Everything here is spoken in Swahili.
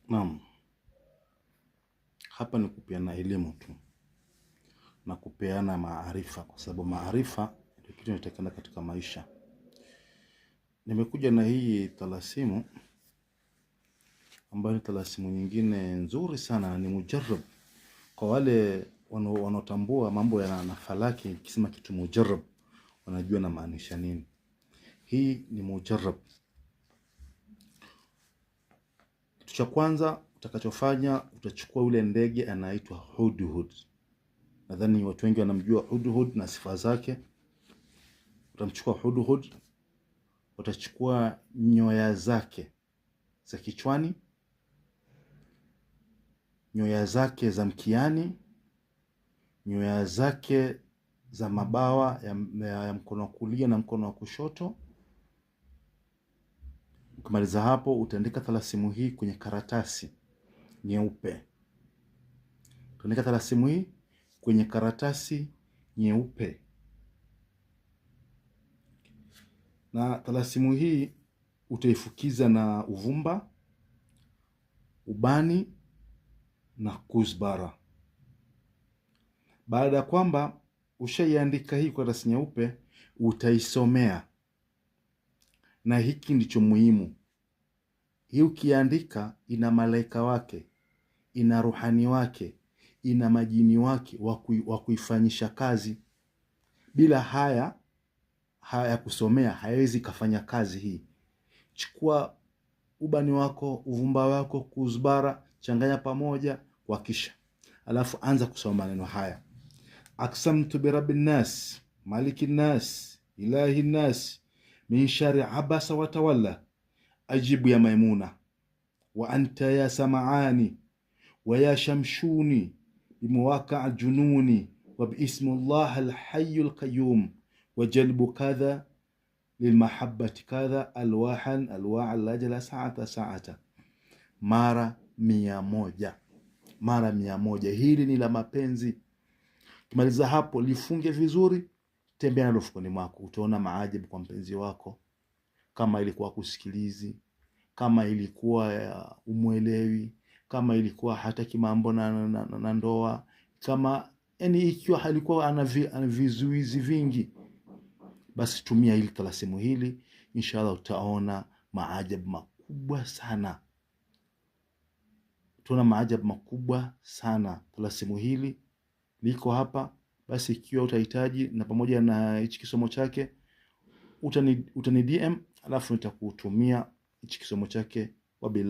Naam, hapa ni kupeana elimu tu na kupeana maarifa, kwa sababu maarifa ndio kitu kinachotakana katika maisha. Nimekuja na hii talasimu ambayo ni talasimu nyingine nzuri sana, ni mujarrab. Kwa wale wanaotambua mambo ya nafalaki, kisema kitu mujarrab wanajua na maanisha nini. Hii ni mujarrab. Kitu cha kwanza utakachofanya, utachukua ule ndege anaitwa hudhud. Nadhani watu wengi wanamjua hudhud na sifa zake. Utamchukua hudhud, utachukua nyoya zake za kichwani, nyoya zake za mkiani, nyoya zake za mabawa ya mkono wa kulia na mkono wa kushoto. Ukimaliza hapo, utaandika talasimu hii kwenye karatasi nyeupe. Utaandika talasimu hii kwenye karatasi nyeupe. Na talasimu hii utaifukiza na uvumba, ubani na kuzbara. Baada ya kwamba ushaiandika hii kwa karatasi nyeupe, utaisomea. Na hiki ndicho muhimu. Hii ukiandika, ina malaika wake, ina ruhani wake, ina majini wake wa kuifanyisha kazi. Bila haya kusomea haiwezi kafanya kazi hii. Chukua ubani wako, uvumba wako, kuzbara, changanya pamoja kwa kisha. Alafu anza kusoma maneno haya. Aksamtu bi rabbin nas, malikin nas, ilahin nas, min shari abasa wa tawalla, ajibu ya Maimuna, wa anta ya samaani, wa ya shamshuni, bimuwaka jununi, wa biismullah alhayyul qayyum, wa jalbu kadha lilmahabbati kadha alwahan alwaa alajala saata. Mara 100. Mara 100. Hili ni la mapenzi. Kimaliza hapo, lifunge vizuri, tembea nalo mfukoni mwako. Utaona maajabu kwa mpenzi wako. Kama ilikuwa kusikilizi, kama ilikuwa umuelewi, kama ilikuwa hataki mambo na ndoa, kama yani ikiwa halikuwa ana vizuizi vingi, basi tumia hili talasimu hili, inshallah utaona maajabu makubwa sana. Tuna maajabu makubwa sana. Talasimu hili liko hapa. Basi ikiwa utahitaji na pamoja na hichi kisomo chake, utani DM, alafu nitakutumia hichi kisomo chake. Wabillahi.